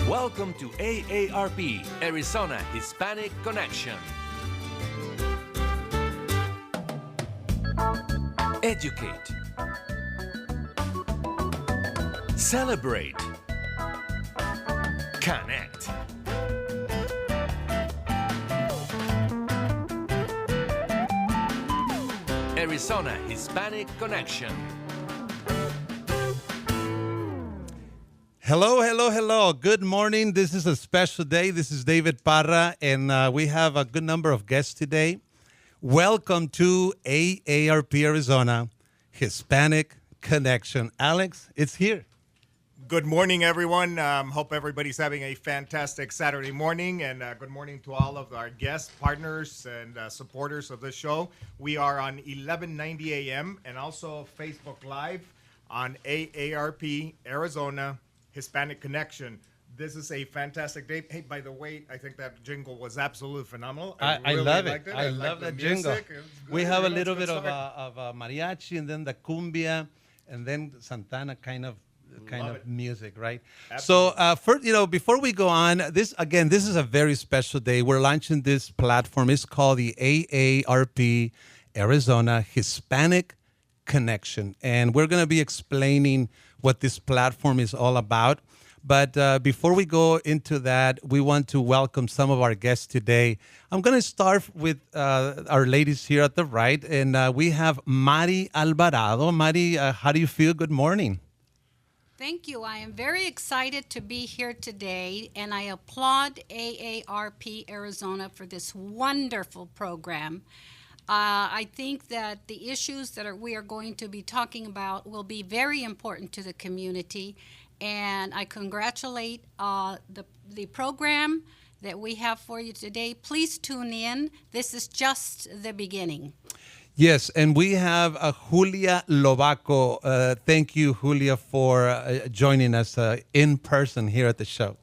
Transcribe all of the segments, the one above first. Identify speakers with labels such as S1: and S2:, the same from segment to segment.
S1: Welcome to AARP Arizona Hispanic Connection. Educate. Celebrate. Connect. Arizona Hispanic Connection.
S2: Hello, hello, hello. Good morning. This is a special day. This is David Parra, and we have a good number of guests today. Welcome to AARP Arizona Hispanic Connection. Alex, it's here.
S3: Good morning, everyone. Hope everybody's having a fantastic Saturday morning, and good morning to all of our guests, partners, and supporters of this show. We are on 1190 AM and also Facebook Live on AARP Arizona Hispanic Connection. This is a fantastic day. Hey, by the way, I think that jingle was absolutely phenomenal.
S2: I
S3: really
S2: love
S3: liked
S2: it.
S3: it.
S2: I
S3: liked
S2: love
S3: the
S2: that
S3: music.
S2: jingle.
S3: It was good.
S2: We have a
S3: It's
S2: little
S3: good
S2: bit of
S3: stuff.
S2: mariachi, and then the cumbia, and then Santana kind of
S3: it.
S2: music, right?
S3: Absolutely.
S2: So, first, before we go on, this is a very special day. We're launching this platform. It's called the AARP Arizona Hispanic Connection, and we're going to be explaining what this platform is all about. But before we go into that, we want to welcome some of our guests today. I'm going to start with our ladies here at the right, and we have Mari Alvarado. Mari, how do you feel? Good morning.
S4: Thank you. I am very excited to be here today, and I applaud AARP Arizona for this wonderful program. I think that the issues that we are going to be talking about will be very important to the community, and I congratulate the program that we have for you today. Please tune in. This is just the beginning.
S2: Yes, and we have Julia Lovaco. Thank you, Julia, for joining us in person here at the show.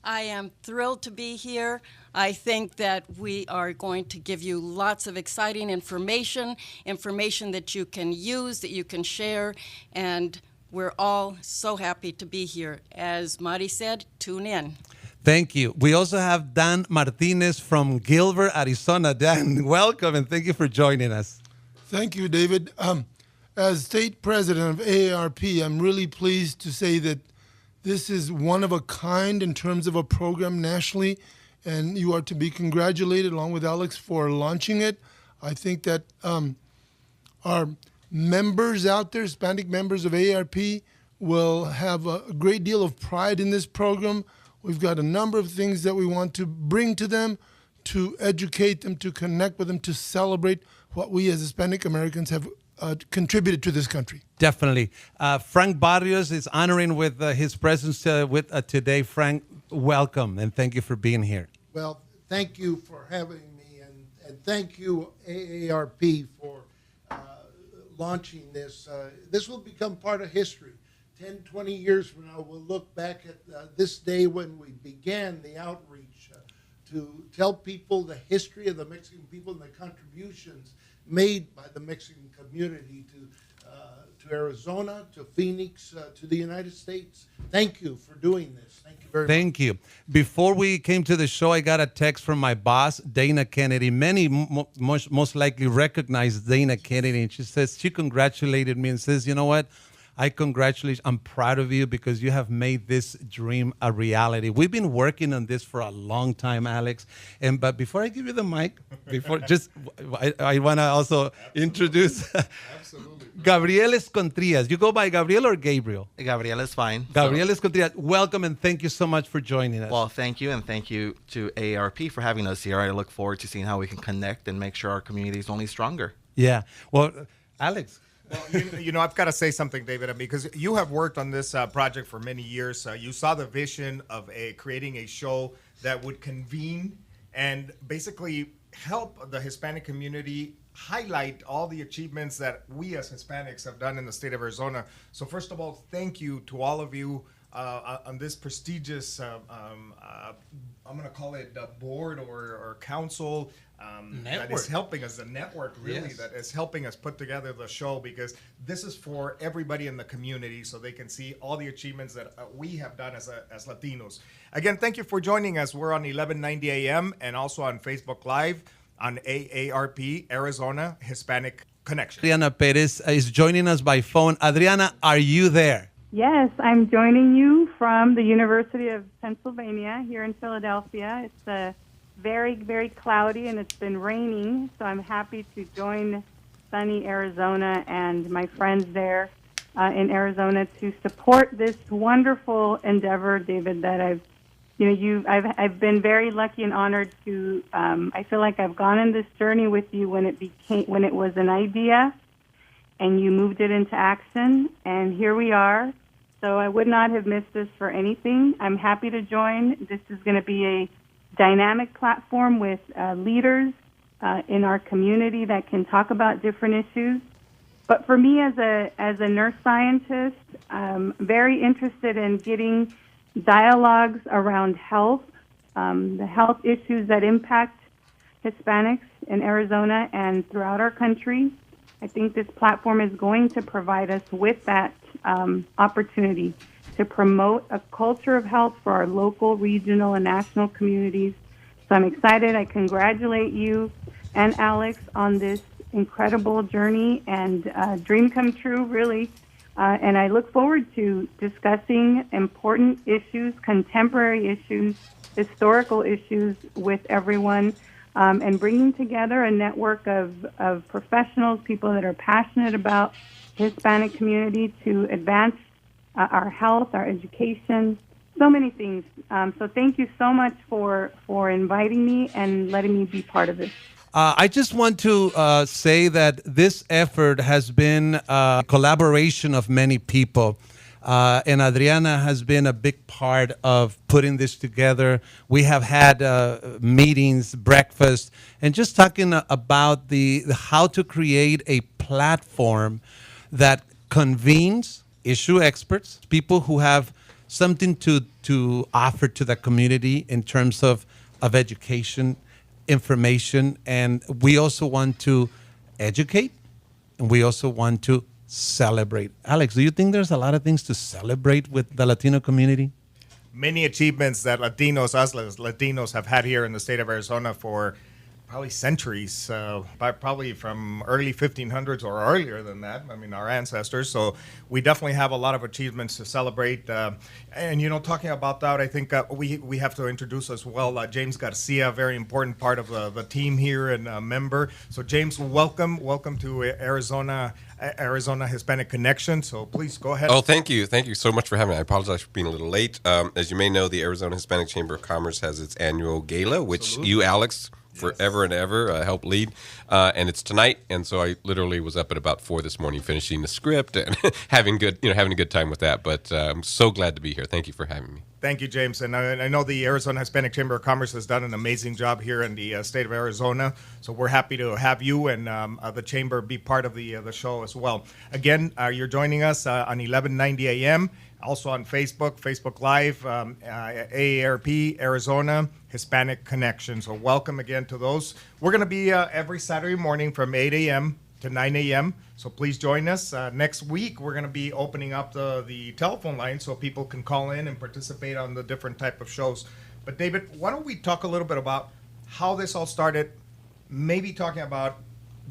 S5: I am thrilled to be here. I think that we are going to give you lots of exciting information that you can use, that you can share, and we're all so happy to be here. As Mari said, tune in.
S2: Thank you. We also have Dan Martinez from Gilbert, Arizona. Dan, welcome, and thank you for joining us.
S6: Thank you, David. As state president of AARP, I'm really pleased to say that this is one of a kind in terms of a program nationally, and you are to be congratulated, along with Alex, for launching it. I think that our members out there, Hispanic members of AARP, will have a great deal of pride in this program. We've got a number of things that we want to bring to them, to educate them, to connect with them, to celebrate what we as Hispanic Americans have contributed to this country.
S2: Definitely. Frank Barrios is honoring with his presence with today. Frank, welcome, and thank you for being here.
S7: Well, thank you for having me, and thank you, AARP, for launching this. This will become part of history. 10, 20 years from now, we'll look back at this day when we began the outreach to tell people the history of the Mexican people and the contributions made by the Mexican community to Arizona, to Phoenix, to the United States. Thank you for doing this. Thank you very much.
S2: Thank you. Before we came to the show, I got a text from my boss, Dana Kennedy. Many most likely recognize Dana Kennedy, and she says she congratulated me and says, you know what? I congratulate you. I'm proud of you because you have made this dream a reality. We've been working on this for a long time, Alex. But before I give you the mic, I want to also introduce Gabriel Escontrillas. You go by Gabriel or Gabriel?
S8: Gabriel is fine.
S2: Gabriel Escontrillas, welcome and thank you so much for joining us.
S8: Well, thank you, and thank you to AARP for having us here. I look forward to seeing how we can connect and make sure our community is only stronger.
S2: Yeah. Well, Alex.
S3: Well, I've got to say something, David, because you have worked on this project for many years. You saw the vision of creating a show that would convene and basically help the Hispanic community highlight all the achievements that we as Hispanics have done in the state of Arizona. So first of all, thank you to all of you on this prestigious, I'm going to call it a board or council that is helping us, the network really, that is helping us put together the show, because this is for everybody in the community so they can see all the achievements that we have done as Latinos. Again, thank you for joining us. We're on 1190 AM and also on Facebook Live on AARP Arizona Hispanic Connection.
S2: Adriana Perez is joining us by phone. Adriana, are you there?
S9: Yes, I'm joining you from the University of Pennsylvania here in Philadelphia. It's very, very cloudy and it's been raining, so I'm happy to join sunny Arizona and my friends there in Arizona to support this wonderful endeavor, David, that I've been very lucky and honored to. I feel like I've gone on this journey with you when it was an idea, and you moved it into action, and here we are. So I would not have missed this for anything. I'm happy to join. This is going to be a dynamic platform with leaders in our community that can talk about different issues. But for me, as a nurse scientist, I'm very interested in getting dialogues around health, the health issues that impact Hispanics in Arizona and throughout our country. I think this platform is going to provide us with that opportunity to promote a culture of health for our local, regional, and national communities. So I'm excited. I congratulate you and Alex on this incredible journey and dream come true, really. And I look forward to discussing important issues, contemporary issues, historical issues with everyone, and bringing together a network of professionals, people that are passionate about the Hispanic community to advance our health, our education, so many things. So thank you so much for inviting me and letting me be part of this.
S2: I just want to say that this effort has been a collaboration of many people. And Adriana has been a big part of putting this together. We have had meetings, breakfast, and just talking about the how to create a platform that convenes issue experts, people who have something to offer to the community in terms of education, information, and we also want to educate, and we also want to celebrate. Alex, do you think there's a lot of things to celebrate with the Latino community?
S3: Many achievements that Latinos, us Latinos, have had here in the state of Arizona for probably centuries, probably from early 1500s or earlier than that. I mean, our ancestors. So we definitely have a lot of achievements to celebrate. And, you know, talking about that, I think we have to introduce as well James Garcia, a very important part of the team here and a member. So, James, welcome to Arizona Hispanic Connection. So please go ahead.
S10: Oh, thank you. Thank you so much for having me. I apologize for being a little late. As you may know, the Arizona Hispanic Chamber of Commerce has its annual gala, which
S3: Absolutely.
S10: You, Alex, forever and ever helped lead. And it's tonight. And so I literally was up at about 4 this morning finishing the script and having a good time with that. But I'm so glad to be here. Thank you for having me.
S3: Thank you, James. And I know the Arizona Hispanic Chamber of Commerce has done an amazing job here in the state of Arizona. So we're happy to have you and the Chamber be part of the show as well. Again, you're joining us on 1190 a.m., also on Facebook Live, AARP Arizona Hispanic Connection. So welcome again to those. We're going to be every Saturday morning from 8 a.m. to 9 a.m. So please join us. Next week, we're going to be opening up the telephone line so people can call in and participate on the different type of shows. But David, why don't we talk a little bit about how this all started, maybe talking about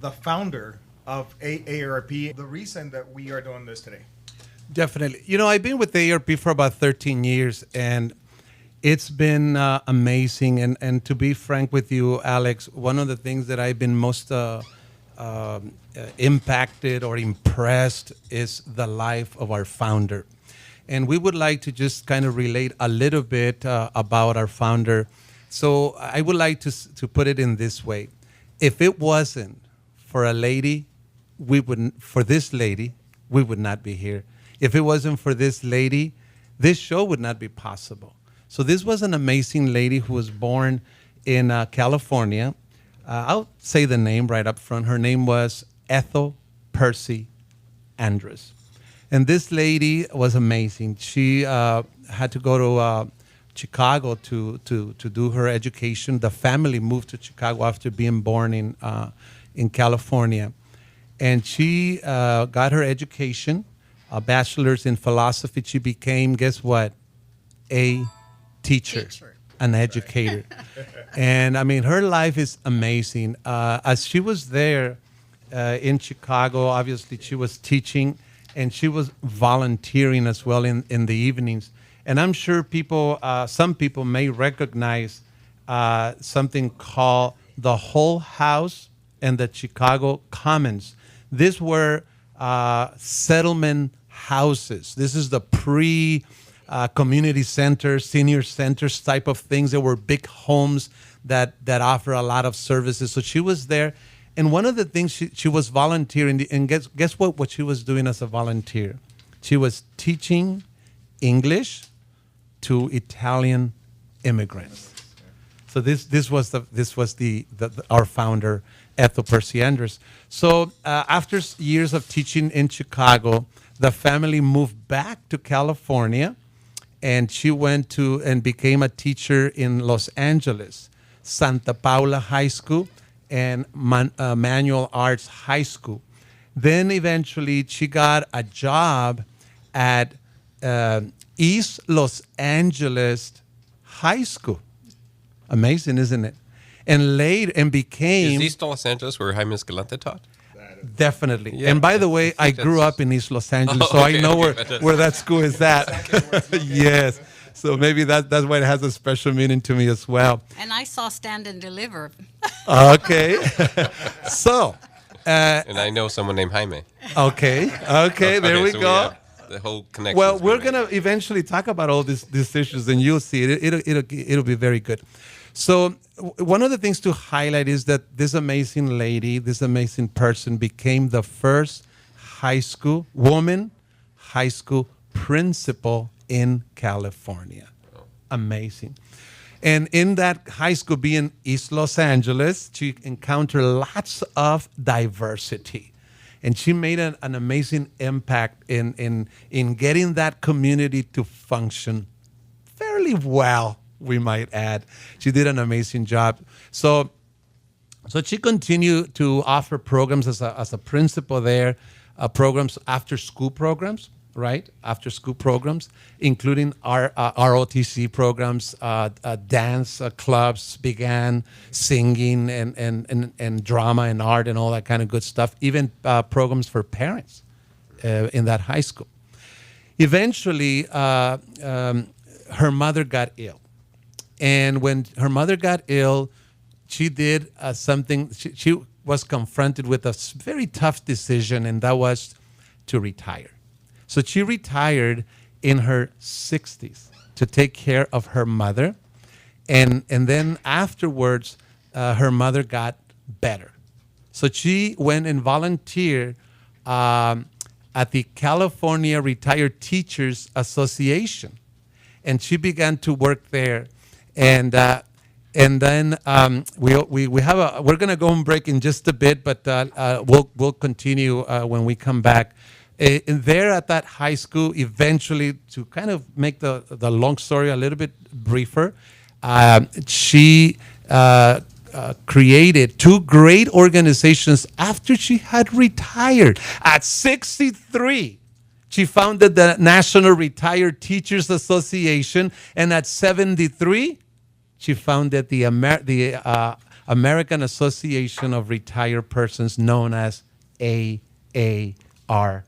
S3: the founder of AARP, the reason that we are doing this today.
S2: Definitely. You know, I've been with AARP for about 13 years, and it's been amazing. And to be frank with you, Alex, one of the things that I've been most impacted or impressed is the life of our founder. And we would like to just kind of relate a little bit about our founder. So I would like to put it in this way. If it wasn't for a lady, we would not be here. If it wasn't for this lady, this show would not be possible. So this was an amazing lady who was born in California. I'll say the name right up front. Her name was Ethel Percy Andrus. And this lady was amazing. She had to go to Chicago to do her education. The family moved to Chicago after being born in California. And she got her education, a bachelor's in philosophy. She became, guess what? A teacher. An educator. And I mean, her life is amazing. As she was there in Chicago, obviously she was teaching and she was volunteering as well in the evenings. And I'm sure some people may recognize something called the Whole House and the Chicago Commons. These were settlement houses. This is the community centers, senior centers type of things. There were big homes that offer a lot of services. So she was there. And one of the things she was volunteering, and guess what she was doing as a volunteer? She was teaching English to Italian immigrants. So this was our founder, Ethel Percy Andrews. So after years of teaching in Chicago, the family moved back to California, and she went to and became a teacher in Los Angeles, Santa Paula High School and Manual Arts High School. Then eventually she got a job at East Los Angeles High School. Amazing, isn't it? And became...
S10: Is East Los Angeles where Jaime Escalante taught?
S2: Definitely.
S10: Yeah,
S2: and by the way, I grew up in East Los Angeles, so I know where that school is at. Yes. So maybe that's why it has a special meaning to me as well.
S4: And I saw Stand and Deliver.
S2: Okay. So.
S10: And I know someone named Jaime.
S2: Okay, there we
S10: so
S2: go.
S10: The whole connection.
S2: Well, we're going to eventually talk about all these issues, and you'll see it. It'll be very good. So one of the things to highlight is that this amazing lady, this amazing person became the first woman high school principal in California. Amazing. And in that high school being East Los Angeles, she encountered lots of diversity. And she made an amazing impact in getting that community to function fairly well, we might add. She did an amazing job. So she continued to offer programs as a principal there, programs, after school programs, right? After school programs, including our ROTC programs, dance clubs began, singing and drama and art and all that kind of good stuff, even programs for parents in that high school. Eventually, her mother got ill. And when her mother got ill, she did something, she was confronted with a very tough decision, and that was to retire. So she retired in her 60s to take care of her mother. And then afterwards, her mother got better. So she went and volunteered at the California Retired Teachers Association. And she began to work there. And then we're going to go on break in just a bit, but we'll continue when we come back. There at that high school, eventually, to kind of make the long story a little bit briefer, she created two great organizations after she had retired. At 63, she founded the National Retired Teachers Association, and at 73, she founded the American Association of Retired Persons, known as AARP.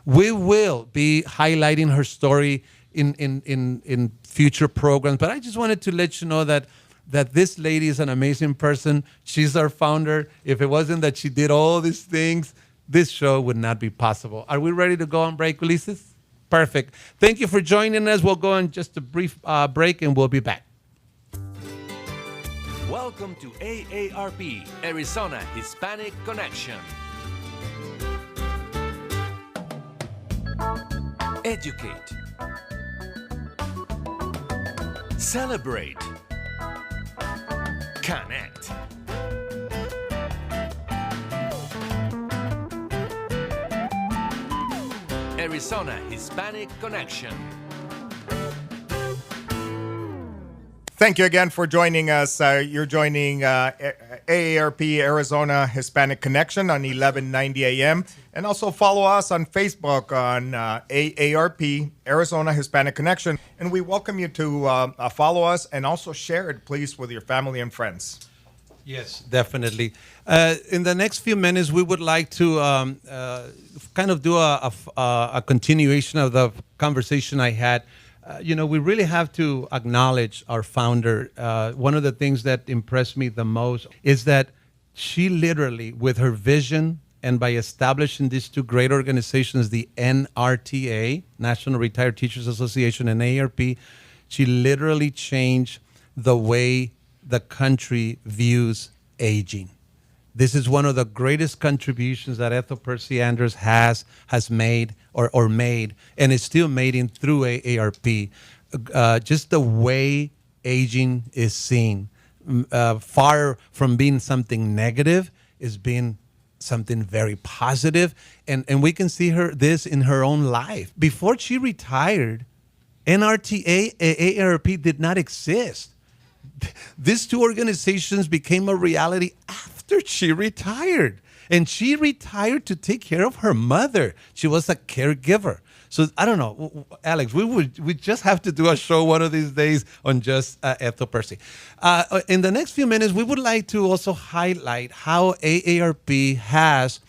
S2: We will be highlighting her story in future programs, but I just wanted to let you know that this lady is an amazing person. She's our founder. If it wasn't that she did all these things, this show would not be possible. Are we ready to go on break, Ulises? Perfect. Thank you for joining us. We'll go on just a brief break, and we'll be back.
S1: Welcome to AARP Arizona Hispanic Connection. Educate. Celebrate. Connect. Arizona Hispanic Connection.
S3: Thank you again for joining us. You're joining AARP Arizona Hispanic Connection on 1190 AM. And also follow us on Facebook on AARP Arizona Hispanic Connection. And we welcome you to follow us and also share it, please, with your family and friends.
S2: Yes, definitely. In the next few minutes, we would like to kind of do a continuation of the conversation I had. We really have to acknowledge our founder. One of the things that impressed me the most is that she literally, with her vision and by establishing these two great organizations, the NRTA, National Retired Teachers Association, and AARP, she literally changed the way the country views aging. This is one of the greatest contributions that Ethel Percy Anders has made or made, and is still made through AARP. Just the way aging is seen, far from being something negative, is being something very positive, and we can see this in her own life. Before she retired, NRTA, AARP did not exist. These two organizations became a reality after she retired. And she retired to take care of her mother. She was a caregiver. So I don't know, Alex, we just have to do a show one of these days on just Ethel Percy. In the next few minutes, we would like to also highlight how AARP has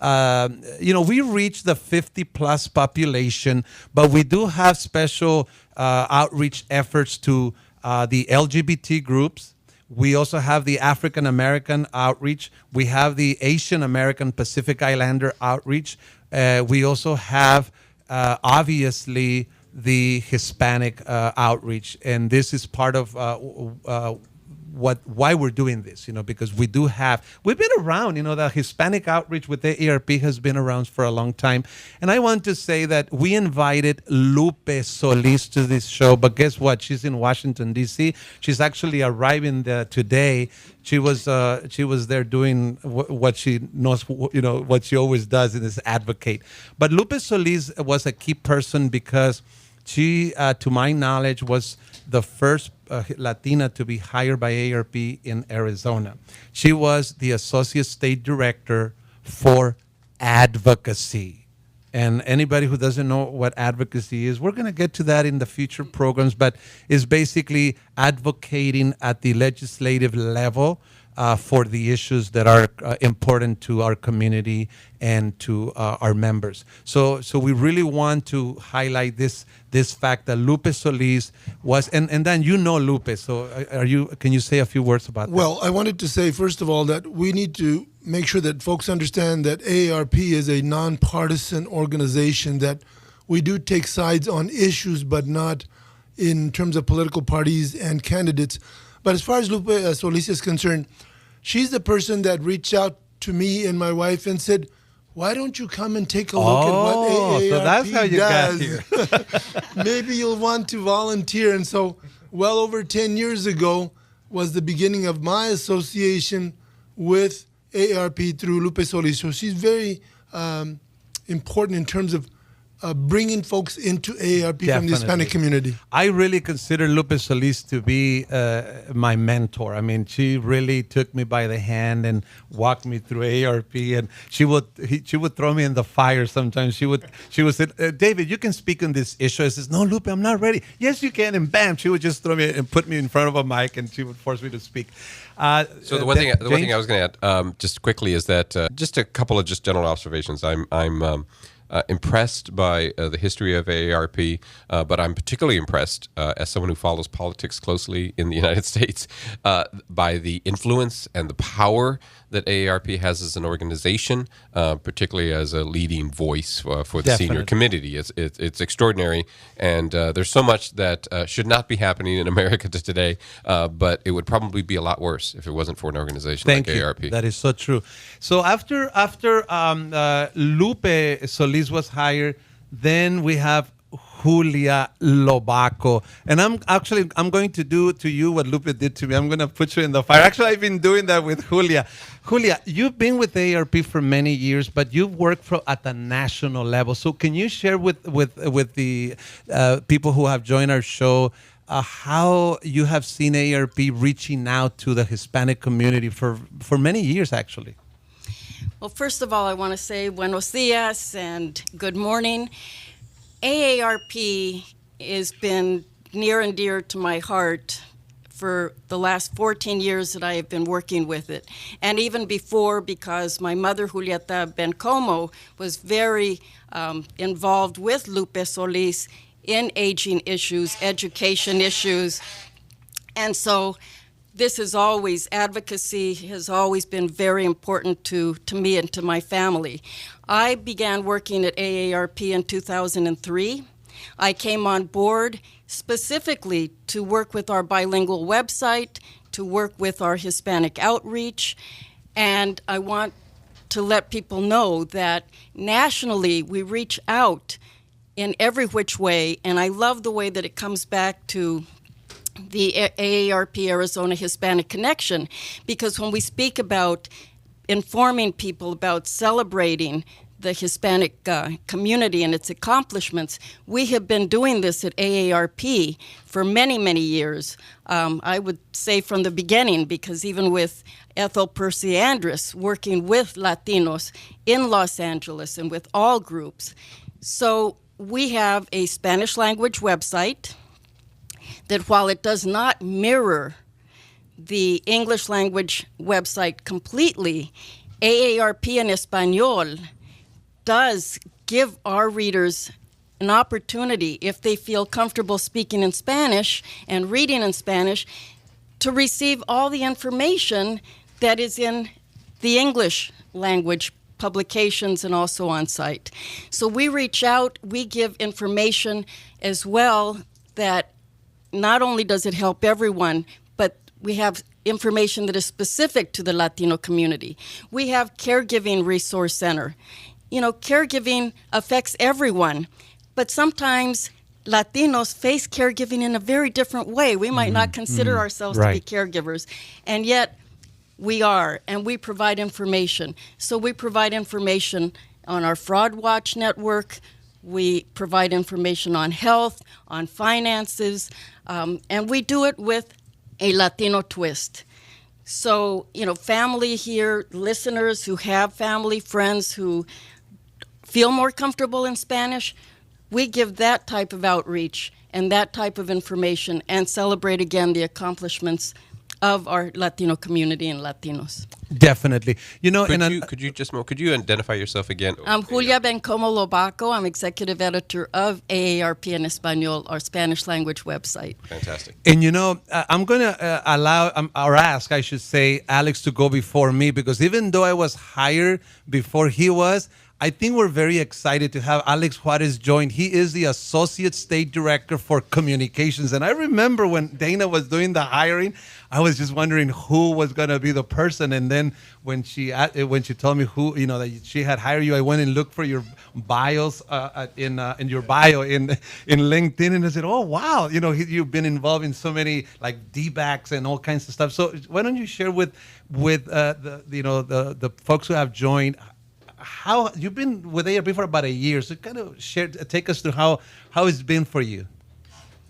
S2: we reach the 50-plus population, but we do have special outreach efforts to the LGBT groups. We also have the African American outreach. We have the Asian American Pacific Islander outreach. We also have, obviously, the Hispanic outreach. And this is part of why we're doing this, because we've been around, the Hispanic outreach with the AARP has been around for a long time. And I want to say that we invited Lupe Solis to this show, but guess what? She's in Washington, D.C. She's actually arriving there today. She was there doing what she knows, what she always does, and is advocate. But Lupe Solis was a key person because she, to my knowledge, was the first Latina to be hired by AARP in Arizona. She was the Associate State Director for Advocacy. And anybody who doesn't know what advocacy is, we're going to get to that in the future programs, but it's basically advocating at the legislative level for the issues that are important to our community and to our members. So we really want to highlight this fact that Lupe Solis was, and then Lupe. So can you say a few words about that?
S6: Well, I wanted to say, first of all, that we need to make sure that folks understand that AARP is a nonpartisan organization, that we do take sides on issues, but not in terms of political parties and candidates. But as far as Lupe Solis is concerned, she's the person that reached out to me and my wife and said, why don't you come and take a look at what AARP
S2: so that's how you
S6: does?
S2: got here.
S6: Maybe you'll want to volunteer. And so well over 10 years ago was the beginning of my association with AARP through Lupe Solis. So she's very important in terms of bringing folks into AARP from the Hispanic community.
S2: I really consider Lupe Solis to be my mentor. I mean, she really took me by the hand and walked me through AARP, and she would throw me in the fire sometimes. She would say, David, you can speak on this issue. I says, no, Lupe, I'm not ready. Yes, you can. And bam, she would just throw me and put me in front of a mic, and she would force me to speak.
S10: So the one thing I was going to add just quickly is that just a couple of just general observations. I'm impressed by the history of AARP, but I'm particularly impressed, as someone who follows politics closely in the United States, by the influence and the power that AARP has as an organization, particularly as a leading voice for the senior community. It's extraordinary, and there's so much that should not be happening in America today, but it would probably be a lot worse if it wasn't for an organization like AARP.
S2: That is so true. So after Lupe Solis was hired, then we have Julia Lobaco. And I'm going to do to you what Lupe did to me. I'm going to put you in the fire. Actually, I've been doing that with Julia. Julia, you've been with AARP for many years, but you've worked at the national level. So can you share with the people who have joined our show how you have seen AARP reaching out to the Hispanic community for many years, actually?
S5: Well, first of all, I want to say buenos dias and good morning. AARP has been near and dear to my heart for the last 14 years that I have been working with it. And even before, because my mother, Julieta Bencomo, was very involved with Lupe Solis in aging issues, education issues. And so this is always, advocacy has always been very important to me and to my family. I began working at AARP in 2003. I came on board specifically to work with our bilingual website, to work with our Hispanic outreach, and I want to let people know that nationally we reach out in every which way, and I love the way that it comes back to the AARP Arizona Hispanic Connection, because when we speak about informing people about celebrating the Hispanic community and its accomplishments, we have been doing this at AARP for many, many years. I would say from the beginning, because even with Ethel Percy Andrus, working with Latinos in Los Angeles and with all groups. So we have a Spanish language website that, while it does not mirror the English language website completely, AARP en Español does give our readers an opportunity, if they feel comfortable speaking in Spanish and reading in Spanish, to receive all the information that is in the English language publications and also on site. So we reach out, we give information as well that not only does it help everyone, but we have information that is specific to the Latino community. We have Caregiving Resource Center. You know, caregiving affects everyone, but sometimes Latinos face caregiving in a very different way. We might not consider ourselves to be caregivers, and yet we are, and we provide information. So we provide information on our Fraud Watch network. We provide information on health, on finances, and we do it with a Latino twist. So, you know, family here, listeners who have family, friends who feel more comfortable in Spanish, we give that type of outreach and that type of information and celebrate again the accomplishments of our Latino community and Latinos.
S2: Definitely. You know,
S10: could you identify yourself again?
S5: I'm Julia Bencomo Lobaco. I'm executive editor of AARP en Español, our Spanish language website.
S10: Fantastic.
S2: And you know, I'm going to allow, or ask, I should say, Alex to go before me, because even though I was hired before he was, I think we're very excited to have Alex Juarez join. He is the Associate State Director for Communications. And I remember when Dana was doing the hiring, I was just wondering who was going to be the person. And then when she told me who, you know, that she had hired you, I went and looked for your bios in your bio in LinkedIn, and I said, oh wow, you know, you've been involved in so many like DBACs and all kinds of stuff. So why don't you share with the folks who have joined, how you've been with AARP for about a year, so kind of take us through how it's been for you.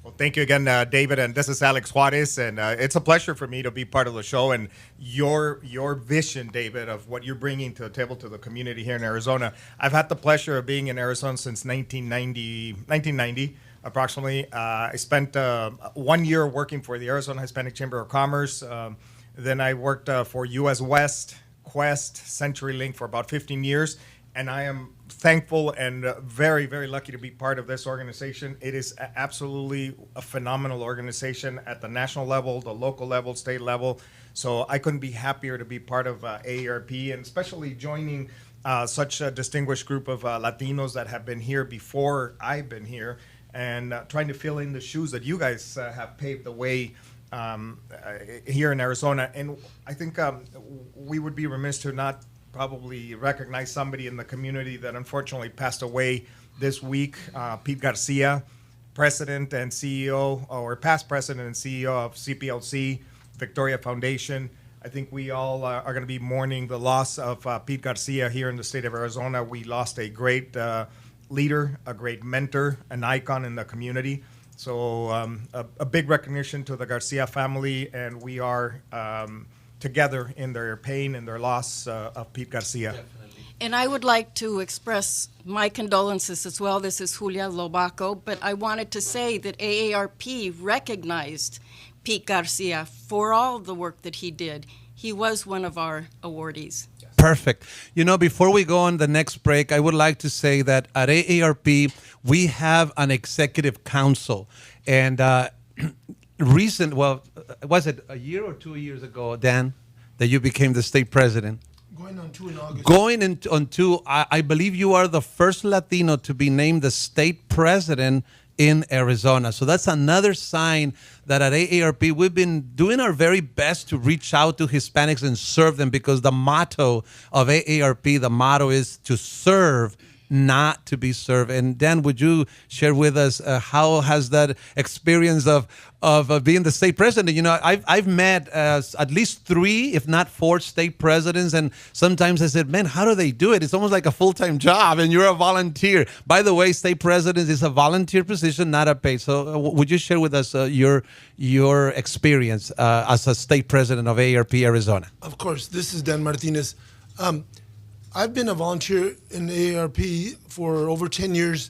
S3: Well, thank you again, David, and this is Alex Juarez, and it's a pleasure for me to be part of the show, and your vision, David, of what you're bringing to the table to the community here in Arizona. I've had the pleasure of being in Arizona since 1990 approximately. I spent 1 year working for the Arizona Hispanic Chamber of Commerce. Then I worked for U.S. West, Quest, CenturyLink for about 15 years, and I am thankful and very, very lucky to be part of this organization. It is absolutely a phenomenal organization at the national level, the local level, state level. So I couldn't be happier to be part of AARP, and especially joining such a distinguished group of Latinos that have been here before I've been here, and trying to fill in the shoes that you guys have paved the way here in Arizona. And I think we would be remiss to not probably recognize somebody in the community that unfortunately passed away this week. Pete Garcia, President and CEO, or past President and CEO of CPLC, Victoria Foundation. I think we all are going to be mourning the loss of Pete Garcia here in the state of Arizona. We lost a great leader, a great mentor, an icon in the community. So a big recognition to the Garcia family, and we are together in their pain and their loss of Pete Garcia.
S5: And I would like to express my condolences as well. This is Julia Lobaco, but I wanted to say that AARP recognized Pete Garcia for all the work that he did. He was one of our awardees.
S2: Perfect. You know, before we go on the next break, I would like to say that at AARP, we have an executive council. And was it a year or 2 years ago, Dan, that you became the state president?
S6: Going on 2 in August.
S2: Going on 2, I believe you are the first Latino to be named the state president in Arizona. So that's another sign that at AARP, we've been doing our very best to reach out to Hispanics and serve them, because the motto of AARP, the motto is to serve, not to be served. And Dan, would you share with us how has that experience of being the state president? You know, I've met at least 3, if not 4, state presidents, and sometimes I said, man, how do they do it? It's almost like a full-time job, and you're a volunteer. By the way, state president is a volunteer position, not a paid. So would you share with us your experience as a state president of AARP Arizona?
S6: Of course, this is Dan Martinez. I've been a volunteer in AARP for over 10 years,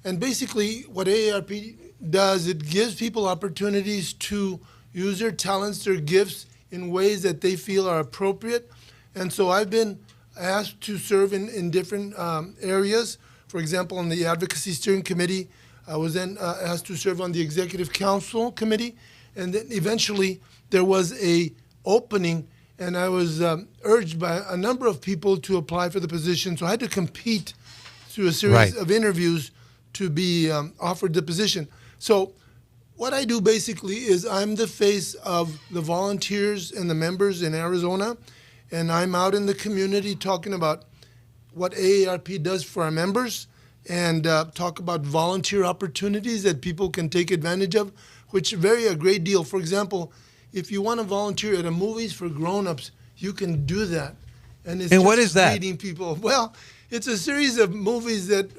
S6: and basically what AARP does, it gives people opportunities to use their talents, their gifts in ways that they feel are appropriate. And so I've been asked to serve in different areas. For example, on the Advocacy Steering Committee, I was then asked to serve on the Executive Council Committee, and then eventually there was a opening, and I was urged by a number of people to apply for the position. So I had to compete through a series of interviews to be offered the position. So what I do basically is I'm the face of the volunteers and the members in Arizona, and I'm out in the community talking about what AARP does for our members, and talk about volunteer opportunities that people can take advantage of, which vary a great deal. For example, if you want to volunteer at a Movies for Grown-Ups, you can do that. And
S2: what is that?
S6: Meeting people. Well, it's a series of movies that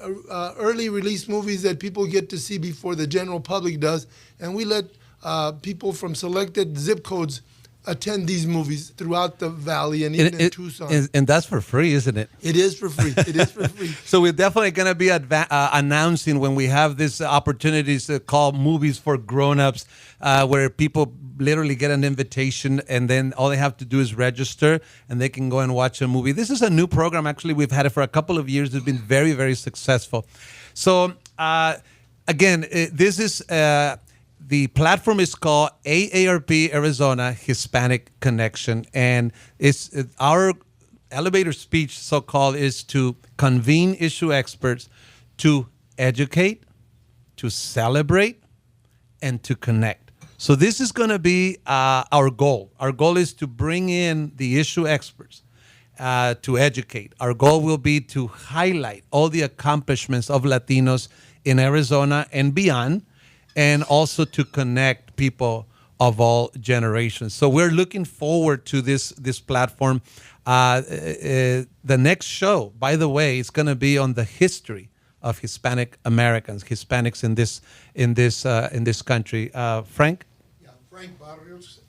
S6: early release movies that people get to see before the general public does, and we let people from selected zip codes attend these movies throughout the valley and even in Tucson.
S2: And that's for free, isn't it?
S6: It is for free. It is for free.
S2: So we're definitely going to be announcing when we have these opportunities called Movies for Grown-Ups, where people literally get an invitation, and then all they have to do is register, and they can go and watch a movie. This is a new program. Actually, we've had it for a couple of years. It's been very, very successful. So, again, this is... the platform is called AARP Arizona Hispanic Connection, and our elevator speech, so-called, is to convene issue experts to educate, to celebrate, and to connect. So this is going to be our goal. Our goal is to bring in the issue experts to educate. Our goal will be to highlight all the accomplishments of Latinos in Arizona and beyond, and also to connect people of all generations. So we're looking forward to this platform. The next show, by the way, is going to be on the history of Hispanic Americans, Hispanics in this country. Frank?
S7: Yeah, Frank Barrios.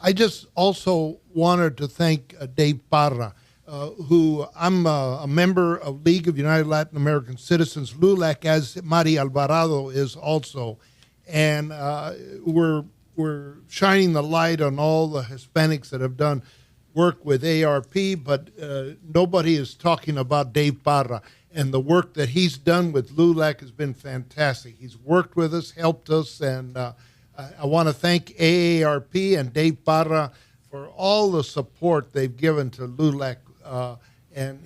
S7: I just also wanted to thank Dave Parra, who I'm a member of League of United Latin American Citizens, LULAC, as Mari Alvarado is also. And we're shining the light on all the Hispanics that have done work with AARP, but nobody is talking about Dave Parra. And the work that he's done with LULAC has been fantastic. He's worked with us, helped us, and I want to thank AARP and Dave Parra for all the support they've given to LULAC. And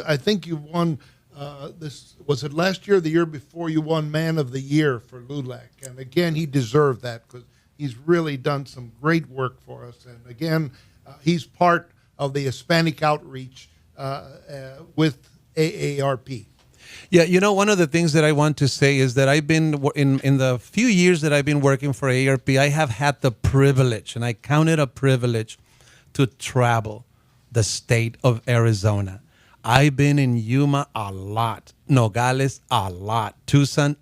S7: I think you won. Was it last year or the year before you won Man of the Year for LULAC? And again, he deserved that because he's really done some great work for us. And again, he's part of the Hispanic outreach with AARP.
S2: Yeah, one of the things that I want to say is that I've been in the few years that I've been working for AARP, I have had the privilege, and I count it a privilege, to travel the state of Arizona. I've been in Yuma a lot, Nogales a lot, Tucson,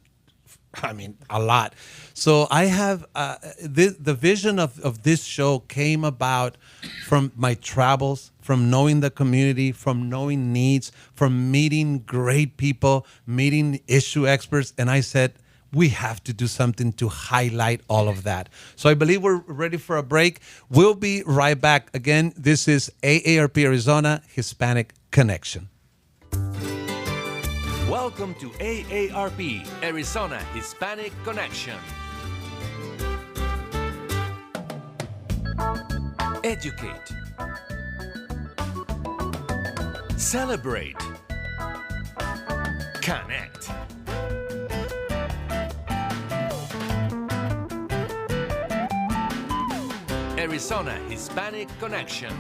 S2: a lot. So I have the vision of this show came about from my travels, from knowing the community, from knowing needs, from meeting great people, meeting issue experts. And I said, we have to do something to highlight all of that. So I believe we're ready for a break. We'll be right back. Again, this is AARP Arizona Hispanic Connection.
S1: Welcome to AARP Arizona Hispanic Connection. Educate. Celebrate. Connect. Arizona Hispanic Connection.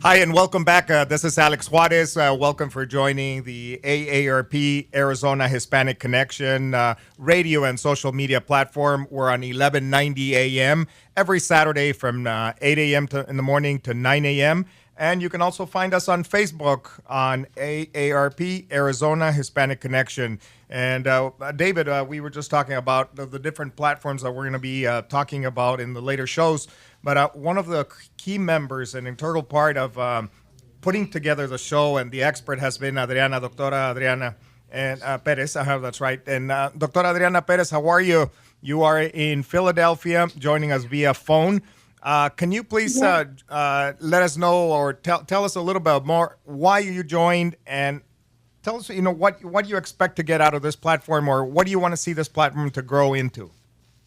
S3: Hi, and welcome back. This is Alex Juarez. Welcome for joining the AARP Arizona Hispanic Connection radio and social media platform. We're on 1190 a.m. every Saturday from 8 a.m. in the morning to 9 a.m. And you can also find us on Facebook on AARP Arizona Hispanic Connection. And David, we were just talking about the different platforms that we're going to be talking about in the later shows. But one of the key members, an integral part of putting together the show and the expert has been Doctora Adriana and Perez. I have that's right. And Doctora Adriana Perez, how are you? You are in Philadelphia, joining us via phone. Can you please let us know or tell us a little bit more why you joined, and tell us what you expect to get out of this platform, or what do you want to see this platform to grow into?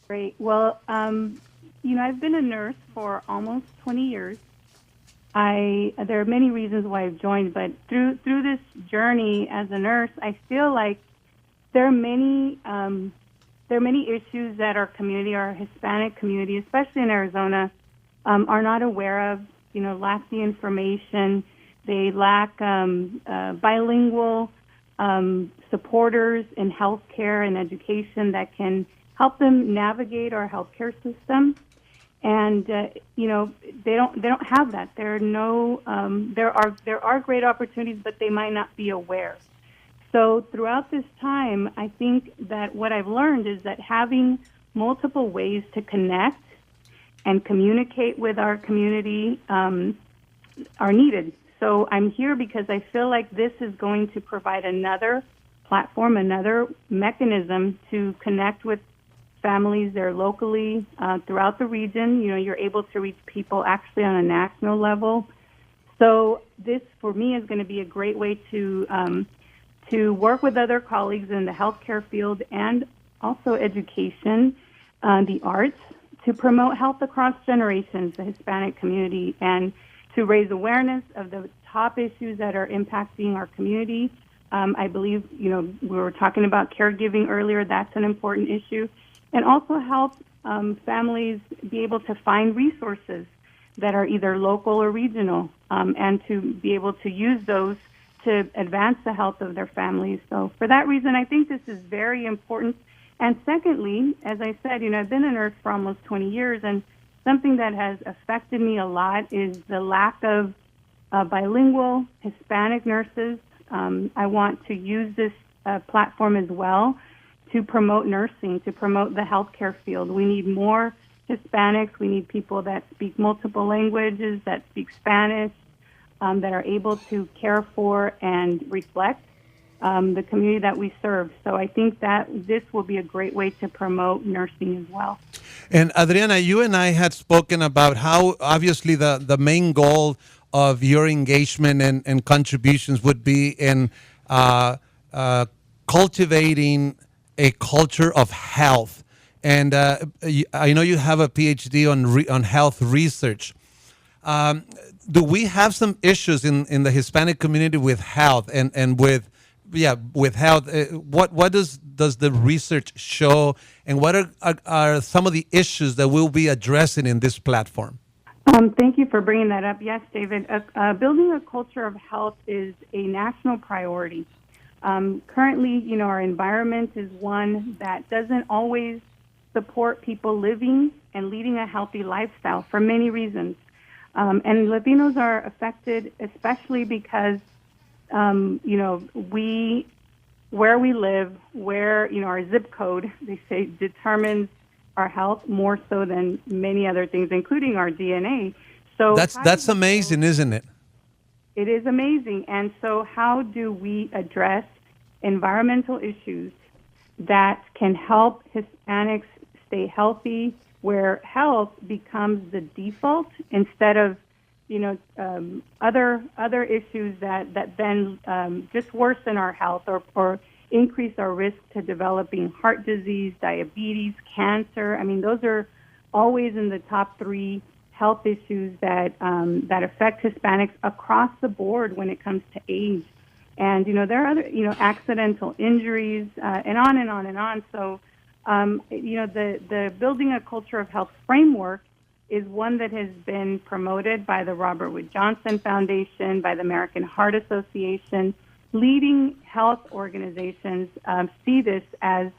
S9: Great. Well, I've been a nurse for almost 20 years. There are many reasons why I've joined, but through this journey as a nurse, I feel like there are many issues that our Hispanic community, especially in Arizona, are not aware of. Lack the information. They lack bilingual supporters in healthcare and education that can help them navigate our healthcare system. And they don't have that. There are great opportunities, but they might not be aware. So throughout this time, I think that what I've learned is that having multiple ways to connect and communicate with our community are needed. So I'm here because I feel like this is going to provide another platform, another mechanism to connect with families there locally throughout the region. You're able to reach people actually on a national level. So this, for me, is going to be a great way to work with other colleagues in the healthcare field and also education, the arts, to promote health across generations, the Hispanic community, and to raise awareness of the top issues that are impacting our community. I believe, we were talking about caregiving earlier. That's an important issue. And also help families be able to find resources that are either local or regional, and to be able to use those to advance the health of their families. So for that reason, I think this is very important. And secondly, as I said, I've been a nurse for almost 20 years, and something that has affected me a lot is the lack of bilingual Hispanic nurses. I want to use this platform as well to promote nursing, to promote the healthcare field. We need more Hispanics. We need people that speak multiple languages, that speak Spanish, that are able to care for and reflect the community that we serve. So I think that this will be a great way to promote nursing as well.
S2: And Adriana, you and I had spoken about how obviously the main goal of your engagement and contributions would be in cultivating a culture of health. And I know you have a PhD on health research. Do we have some issues in the Hispanic community with health and with health? What does the research show, and what are some of the issues that we'll be addressing in this platform?
S9: Thank you for bringing that up. Yes, David. Building a culture of health is a national priority. Currently, our environment is one that doesn't always support people living and leading a healthy lifestyle for many reasons. And Latinos are affected especially because, where we live, where, our zip code, they say, determines our health more so than many other things, including our DNA. So
S2: That's amazing, isn't it?
S9: it is amazing. And so how do we address environmental issues that can help Hispanics stay healthy, where health becomes the default instead of, other issues that then just worsen our health or increase our risk to developing heart disease, diabetes, cancer. I mean, those are always in the top 3 health issues that affect Hispanics across the board when it comes to age. And, there are other, accidental injuries and on and on and on. So, the Building a Culture of Health framework is one that has been promoted by the Robert Wood Johnson Foundation, by the American Heart Association. Leading health organizations see this as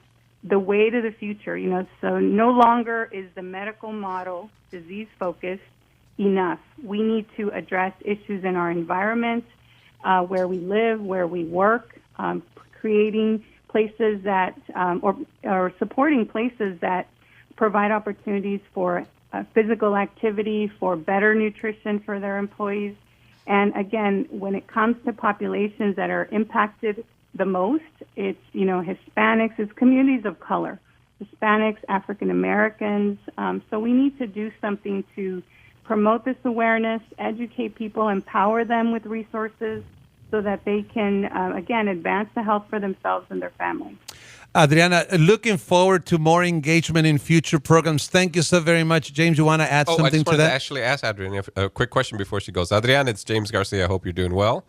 S9: the way to the future. So no longer is the medical model disease-focused enough. We need to address issues in our environment, where we live, where we work, creating places that, or supporting places that provide opportunities for physical activity, for better nutrition for their employees. And again, when it comes to populations that are impacted the most, it's, Hispanics, it's communities of color, Hispanics, African Americans. So we need to do something to promote this awareness, educate people, empower them with resources so that they can, again, advance the health for themselves and their families.
S2: Adriana, looking forward to more engagement in future programs. Thank you so very much. James, you want to add something
S10: I just
S2: to
S10: wanted
S2: that?
S10: to actually ask Adriana a quick question before she goes. Adriana, it's James Garcia. I hope you're doing well.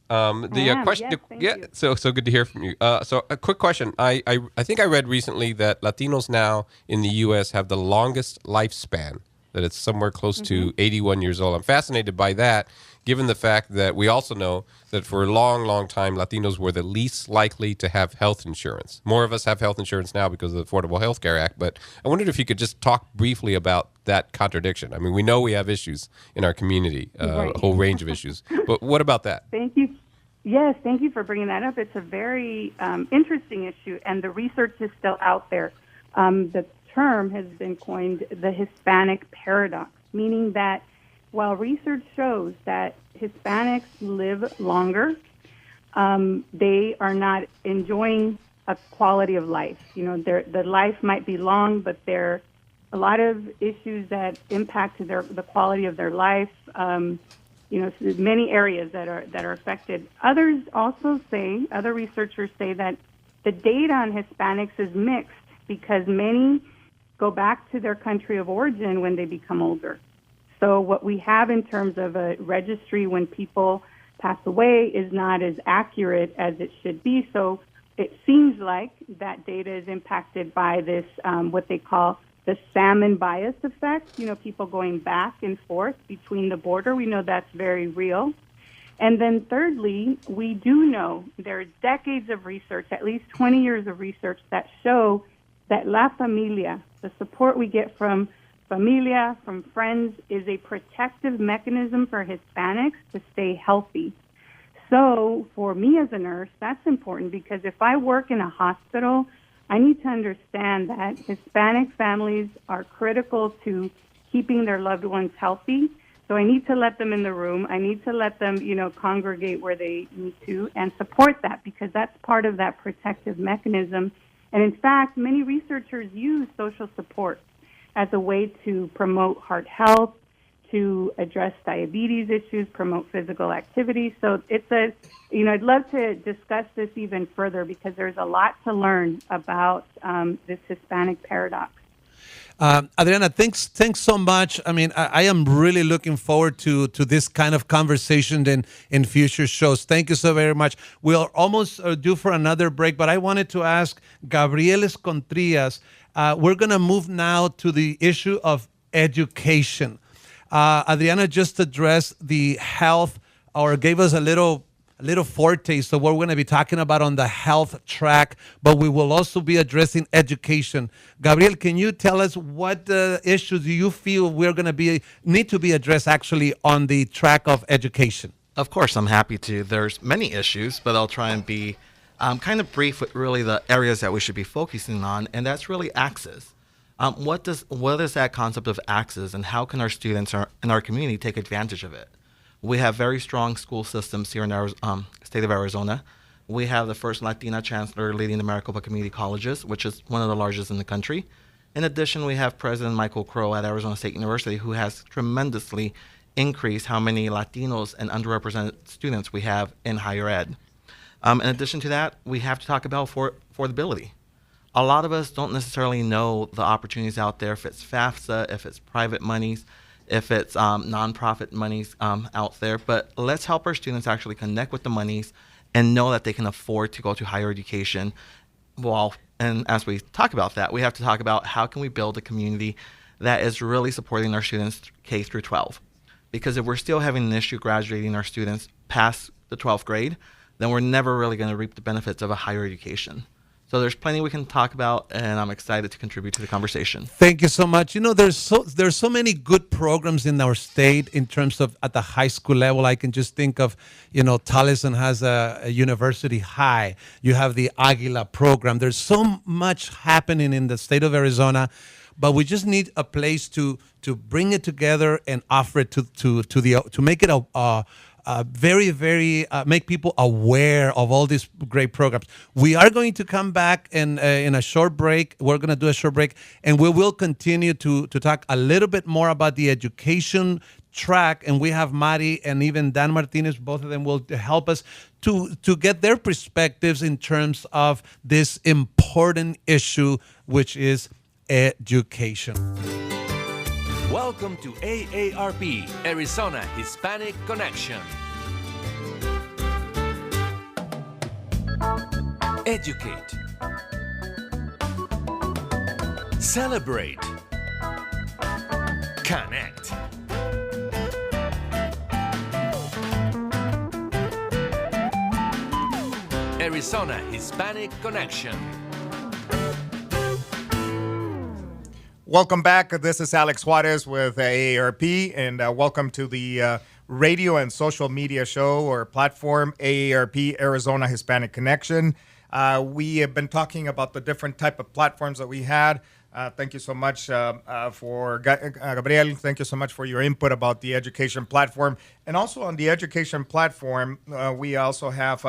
S9: Question, yes, thank you.
S10: So good to hear from you. So a quick question. I think I read recently that Latinos now in the U.S. have the longest lifespan, that it's somewhere close to 81 years old. I'm fascinated by that, given the fact that we also know that for a long, long time, Latinos were the least likely to have health insurance. More of us have health insurance now because of the Affordable Health Care Act, but I wondered if you could just talk briefly about that contradiction. I mean, we know we have issues in our community,
S9: Right.
S10: a whole range of issues, but what about that?
S9: Thank you. Yes, thank you for bringing that up. It's a very interesting issue, and the research is still out there. The term has been coined the Hispanic paradox, meaning that while research shows that Hispanics live longer, they are not enjoying a quality of life. Their life might be long, but there are a lot of issues that impact the quality of their life. Many areas that are affected. Others also say, other researchers say that the data on Hispanics is mixed because many go back to their country of origin when they become older. So what we have in terms of a registry when people pass away is not as accurate as it should be. So it seems like that data is impacted by this, what they call the salmon bias effect, people going back and forth between the border. We know that's very real. And then thirdly, we do know there are decades of research, at least 20 years of research, that show that La Familia, the support we get from familia, from friends, is a protective mechanism for Hispanics to stay healthy. So for me as a nurse, that's important because if I work in a hospital, I need to understand that Hispanic families are critical to keeping their loved ones healthy. So I need to let them in the room. I need to let them, congregate where they need to and support that because that's part of that protective mechanism. And in fact, many researchers use social support as a way to promote heart health, to address diabetes issues, promote physical activity. So it's I'd love to discuss this even further because there's a lot to learn about this Hispanic paradox.
S2: Adriana, thanks so much. I mean, I am really looking forward to this kind of conversation in future shows. Thank you so very much. We'll almost due for another break, but I wanted to ask Gabriel Escontrillas, we're going to move now to the issue of education. Adriana just addressed the health, or gave us a little foretaste of what we're going to be talking about on the health track, but we will also be addressing education. Gabriel, can you tell us what issues do you feel we're going to need to be addressed actually on the track of education?
S8: Of course, I'm happy to. There's many issues, but I'll try and be kind of brief with really the areas that we should be focusing on, and that's really access. What is that concept of access, and how can our students in our community take advantage of it? We have very strong school systems here in our state of Arizona. We have the first Latina chancellor leading the Maricopa Community Colleges, which is one of the largest in the country. In addition, we have President Michael Crow at Arizona State University, who has tremendously increased how many Latinos and underrepresented students we have in higher ed. In addition to that, we have to talk about affordability. A lot of us don't necessarily know the opportunities out there, if it's FAFSA, if it's private monies, if it's nonprofit monies out there. But let's help our students actually connect with the monies and know that they can afford to go to higher education. And as we talk about that, we have to talk about how can we build a community that is really supporting our students K through 12. Because if we're still having an issue graduating our students past the 12th grade, then we're never really going to reap the benefits of a higher education. So there's plenty we can talk about, and I'm excited to contribute to the conversation.
S2: Thank you so much. There's so many good programs in our state in terms of at the high school level. I can just think of, Tallison has a university high. You have the Aguila program. There's so much happening in the state of Arizona, but we just need a place to bring it together and offer it to make it make people aware of all these great programs. We are going to come back in a short break. We're going to do a short break, and we will continue to talk a little bit more about the education track. And we have Mari and even Dan Martinez. Both of them will help us to get their perspectives in terms of this important issue, which is education.
S1: Welcome to AARP Arizona Hispanic Connection. Educate. Celebrate. Connect. Arizona Hispanic Connection.
S3: Welcome back. This is Alex Juarez with AARP, and welcome to the radio and social media show or platform, AARP Arizona Hispanic Connection. We have been talking about the different type of platforms that we had. Thank you so much for Gabriel. Thank you so much for your input about the education platform. And also on the education platform, we also have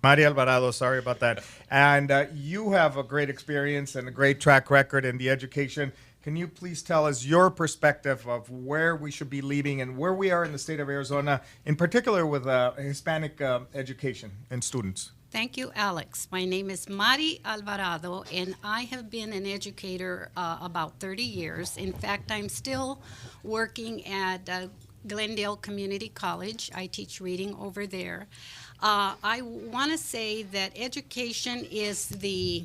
S3: Mari Alvarado, sorry about that. And you have a great experience and a great track record in the education. Can you please tell us your perspective of where we should be leading and where we are in the state of Arizona, in particular with Hispanic education and students?
S4: Thank you, Alex. My name is Mari Alvarado, and I have been an educator about 30 years. In fact, I'm still working at Glendale Community College. I teach reading over there. I want to say that education is the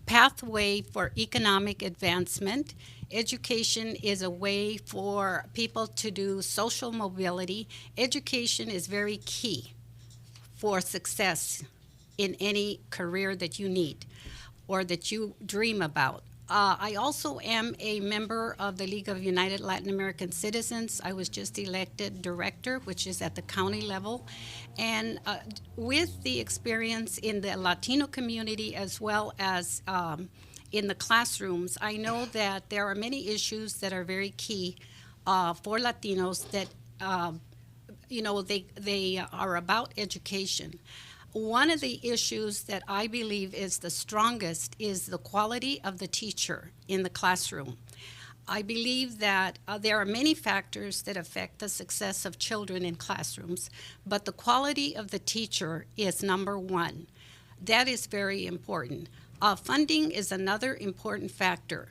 S4: pathway for economic advancement. Education is a way for people to do social mobility. Education is very key for success in any career that you need or that you dream about. I also am a member of the League of United Latin American Citizens. I was just elected director, which is at the county level. And with the experience in the Latino community as well as in the classrooms, I know that there are many issues that are very key for Latinos that, they are about education. One of the issues that I believe is the strongest is the quality of the teacher in the classroom. I believe that there are many factors that affect the success of children in classrooms, but the quality of the teacher is number one. That is very important. Funding is another important factor.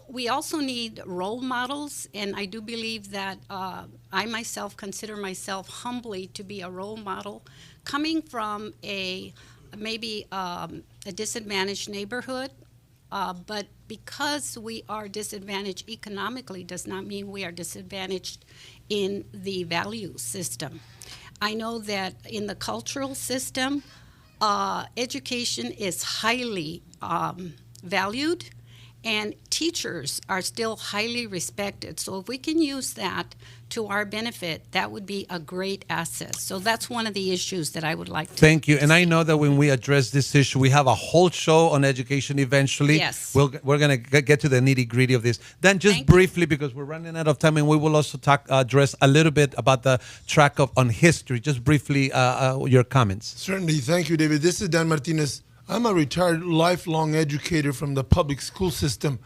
S4: We also need role models, and I do believe that I myself consider myself humbly to be a role model coming from maybe a disadvantaged neighborhood But because we are disadvantaged economically does not mean we are disadvantaged in the value system. I know that in the cultural system, education is highly valued, and teachers are still highly respected. So if we can use that to our benefit, that would be a great asset. So that's one of the issues that I would like to
S2: Thank you. And I
S4: see.
S2: know that when we address this issue, we have a whole show on education eventually.
S4: Yes.
S2: We're going to get to the nitty gritty of this. Then just
S4: Thank you.
S2: briefly, because we're running out of time, and we will also address a little bit about the track on history. Just briefly, your comments.
S6: Certainly. Thank you, David. This is Dan Martinez. I'm a retired lifelong educator from the public school system.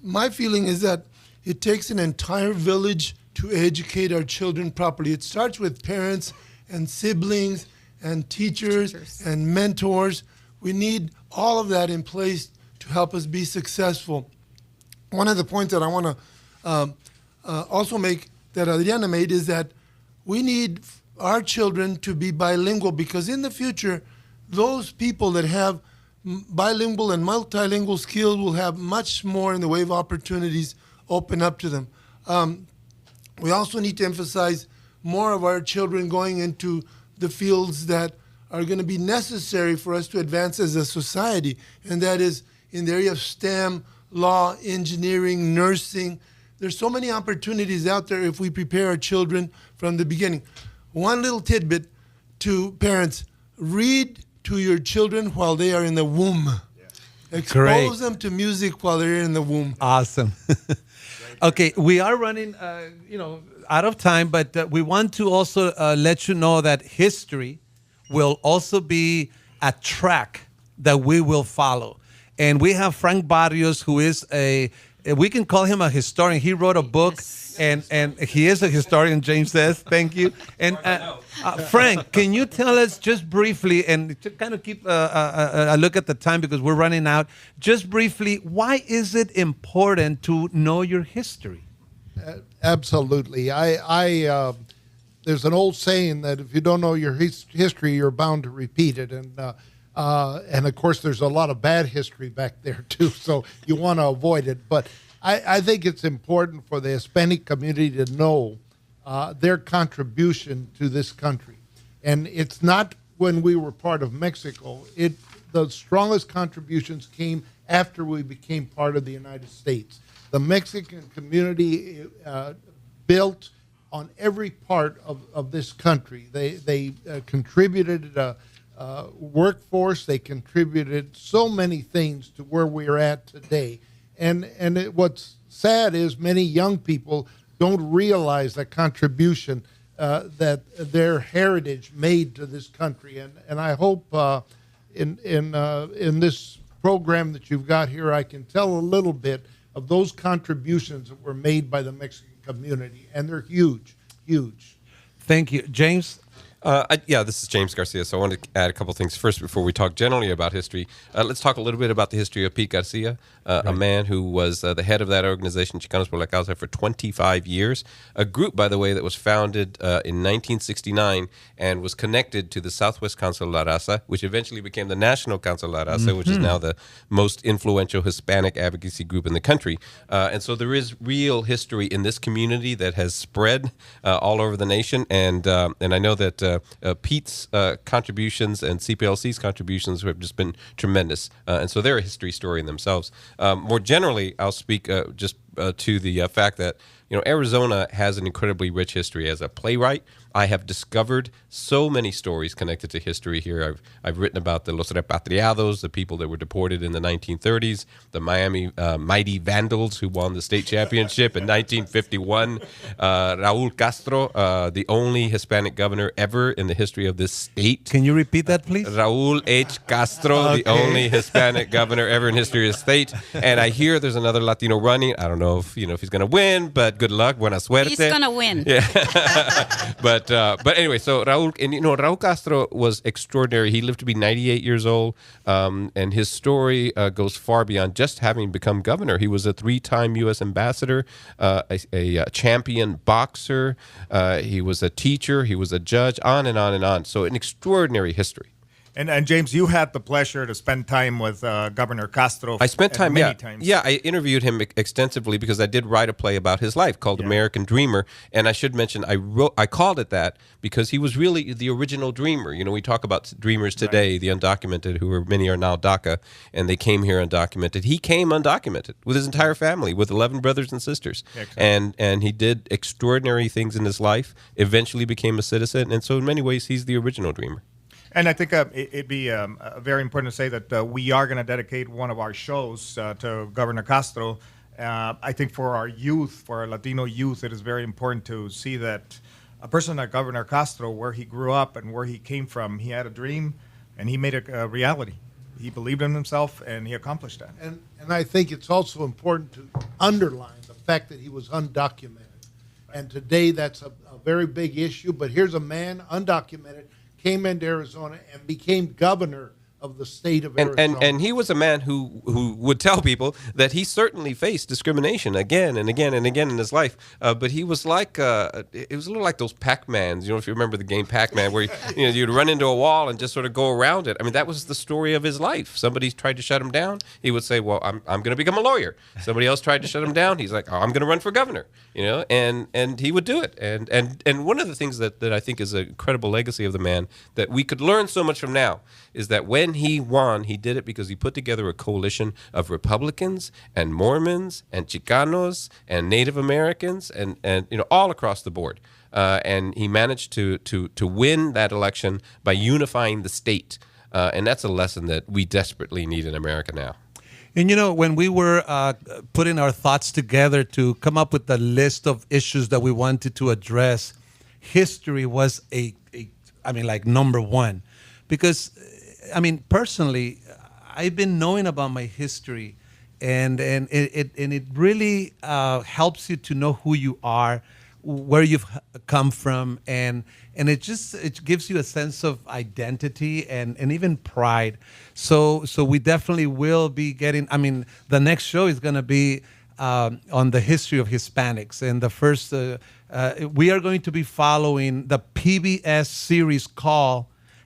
S6: My feeling is that it takes an entire village to educate our children properly. It starts with parents and siblings and teachers and mentors. We need all of that in place to help us be successful. One of the points that I want to also make that Adriana made is that we need our children to be bilingual, because in the future, those people that have bilingual and multilingual skills will have much more in the way of opportunities open up to them. We also need to emphasize more of our children going into the fields that are going to be necessary for us to advance as a society, and that is in the area of STEM, law, engineering, nursing. There's so many opportunities out there if we prepare our children from the beginning. One little tidbit to parents: read to your children while they are in the womb. Expose them to music while they're in the womb.
S2: Awesome. Okay, we are running, out of time, but we want to also let you know that history will also be a track that we will follow. And we have Frank Barrios, who is we can call him a historian. He wrote a book, and he is a historian, James says. Thank you. And Frank, can you tell us just briefly, and to kind of keep a look at the time because we're running out, just briefly, why is it important to know your history?
S7: Absolutely. I there's an old saying that if you don't know your history, you're bound to repeat it. And of course, there's a lot of bad history back there, too, so you want to avoid it. But I think it's important for the Hispanic community to know their contribution to this country. And it's not when we were part of Mexico. The strongest contributions came after we became part of the United States. The Mexican community built on every part of this country. They contributed workforce. They contributed so many things to where we're at today. And what's sad is many young people don't realize the contribution that their heritage made to this country. And I hope in this program that you've got here, I can tell a little bit of those contributions that were made by the Mexican community. And they're huge, huge.
S2: Thank you. James?
S10: This is James Garcia. So I want to add a couple things first before we talk generally about history. Let's talk a little bit about the history of Pete Garcia, a man who was the head of that organization, Chicanos por la Causa, for 25 years. A group, by the way, that was founded in 1969 and was connected to the Southwest Council of La Raza, which eventually became the National Council of La Raza, which is now the most influential Hispanic advocacy group in the country. And so there is real history in this community that has spread all over the nation. And I know that Pete's contributions and CPLC's contributions have just been tremendous. And so they're a history story in themselves. More generally, I'll speak to the fact that Arizona has an incredibly rich history. As a playwright, I have discovered so many stories connected to history here. I've written about the Los Repatriados, the people that were deported in the 1930s, the Miami Mighty Vandals who won the state championship in 1951, Raul Castro, the only Hispanic governor ever in the history of this state.
S2: Can you repeat that, please?
S10: Raul H. Castro, the only Hispanic governor ever in history of the state. And I hear there's another Latino running. I don't know if he's going to win, but good luck, buena suerte.
S4: He's going to win.
S10: Yeah. But anyway, so Raul Castro was extraordinary. He lived to be 98 years old, and his story goes far beyond just having become governor. He was a 3-time U.S. ambassador, a champion boxer. He was a teacher. He was a judge. On and on and on. So an extraordinary history.
S3: And James, you had the pleasure to spend time with Governor Castro.
S10: I spent time,
S3: many times.
S10: Yeah, I interviewed him extensively because I did write a play about his life called American Dreamer. And I should mention, I called it that because he was really the original dreamer. You know, we talk about dreamers today, the undocumented, many are now DACA, and they came here undocumented. He came undocumented with his entire family, with 11 brothers and sisters. And he did extraordinary things in his life, eventually became a citizen. And so in many ways, he's the original dreamer.
S3: And I think it'd be very important to say that we are going to dedicate one of our shows to Governor Castro. I think for our youth, for our Latino youth, it is very important to see that a person like Governor Castro, where he grew up and where he came from, he had a dream and he made it a reality. He believed in himself and he accomplished that.
S7: And I think it's also important to underline the fact that he was undocumented. And today that's a very big issue. But here's a man, undocumented, came into Arizona and became governor of the state of Arizona.
S10: And he was a man who would tell people that he certainly faced discrimination again and again and again in his life. But he was like, it was a little like those Pac-Mans. You know, if you remember the game Pac-Man, where you'd run into a wall and just sort of go around it. I mean, that was the story of his life. Somebody tried to shut him down. He would say, well, I'm going to become a lawyer. Somebody else tried to shut him down. He's like, oh, I'm going to run for governor. You know, and he would do it. And one of the things that I think is an incredible legacy of the man that we could learn so much from now is that when he won, he did it because he put together a coalition of Republicans and Mormons and Chicanos and Native Americans and all across the board. And he managed to win that election by unifying the state. And that's a lesson that we desperately need in America now.
S2: And when we were putting our thoughts together to come up with the list of issues that we wanted to address, history was number one. Because, personally, I've been knowing about my history, and it really helps you to know who you are, where you've come from, and it gives you a sense of identity and even pride. So we definitely will be getting. The next show is going to be on the history of Hispanics, and the first we are going to be following the PBS series called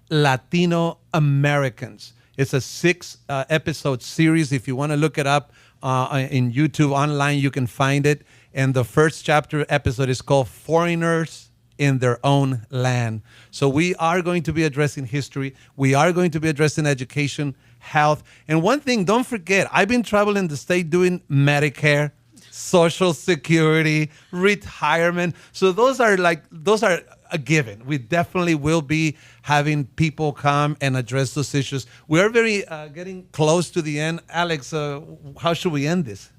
S2: Latino Americans. It's a 6-episode series. If you want to look it up in YouTube online, you can find it. And the first episode is called Foreigners in Their Own Land. So we are going to be addressing history. We are going to be addressing education, health. And one thing, don't forget, I've been traveling the state doing Medicare, Social Security, retirement. So those are a given. We definitely will be having people come and address those issues. We are very getting close to the end. Alex, how should we end this?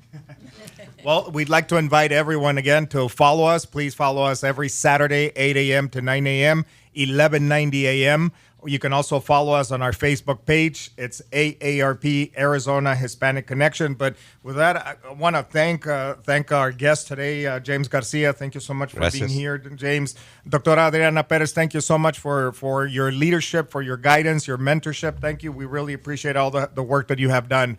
S3: Well, we'd like to invite everyone again to follow us. Please follow us every Saturday, 8 a.m. to 9 a.m., 1190 a.m. You can also follow us on our Facebook page. It's AARP Arizona Hispanic Connection. But with that, I want to thank our guest today, James Garcia. Thank you so much for being here, James. Doctora Adriana Perez, thank you so much for your leadership, for your guidance, your mentorship. Thank you. We really appreciate all the work that you have done.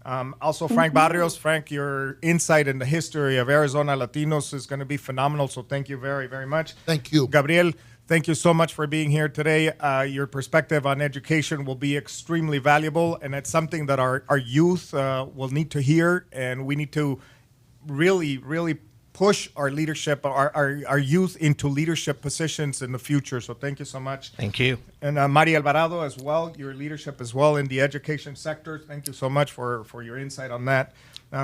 S3: Also, Frank Barrios. Frank, your insight in the history of Arizona Latinos is going to be phenomenal. So thank you very, very much.
S7: Thank you.
S3: Gabriel, thank you so much for being here today. Your perspective on education will be extremely valuable, and it's something that our youth will need to hear, and we need to really, really push our leadership, our youth into leadership positions in the future. So thank you so much.
S8: Thank you.
S3: And Maria Alvarado as well, your leadership as well in the education sector. Thank you so much for your insight on that.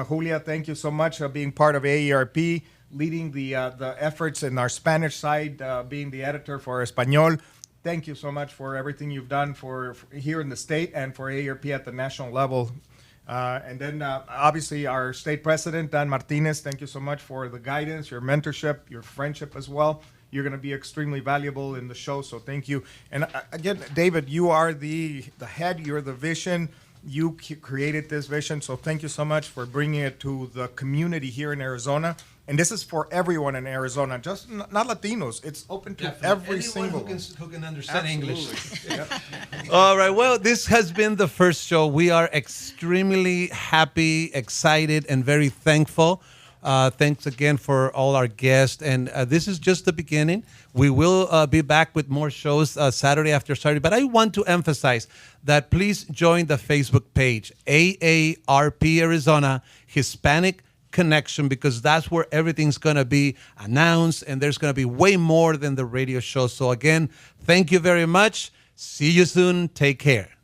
S3: Julia, thank you so much for being part of AARP, leading the efforts in our Spanish side, being the editor for Espanol. Thank you so much for everything you've done for here in the state and for AARP at the national level. And then obviously our state president, Dan Martinez, thank you so much for the guidance, your mentorship, your friendship as well. You're going to be extremely valuable in the show, so thank you. And again, David, you are the head, you're the vision. You created this vision, so thank you so much for bringing it to the community here in Arizona. And this is for everyone in Arizona, just not Latinos. It's open to every single one.
S2: Who can understand English.
S3: Yep.
S2: All right. Well, this has been the first show. We are extremely happy, excited, and very thankful Thanks again for all our guests. And this is just the beginning. We will be back with more shows Saturday after Saturday. But I want to emphasize that please join the Facebook page, AARP Arizona Hispanic Connection, because that's where everything's going to be announced, and there's going to be way more than the radio show. So again, thank you very much. See you soon. Take care.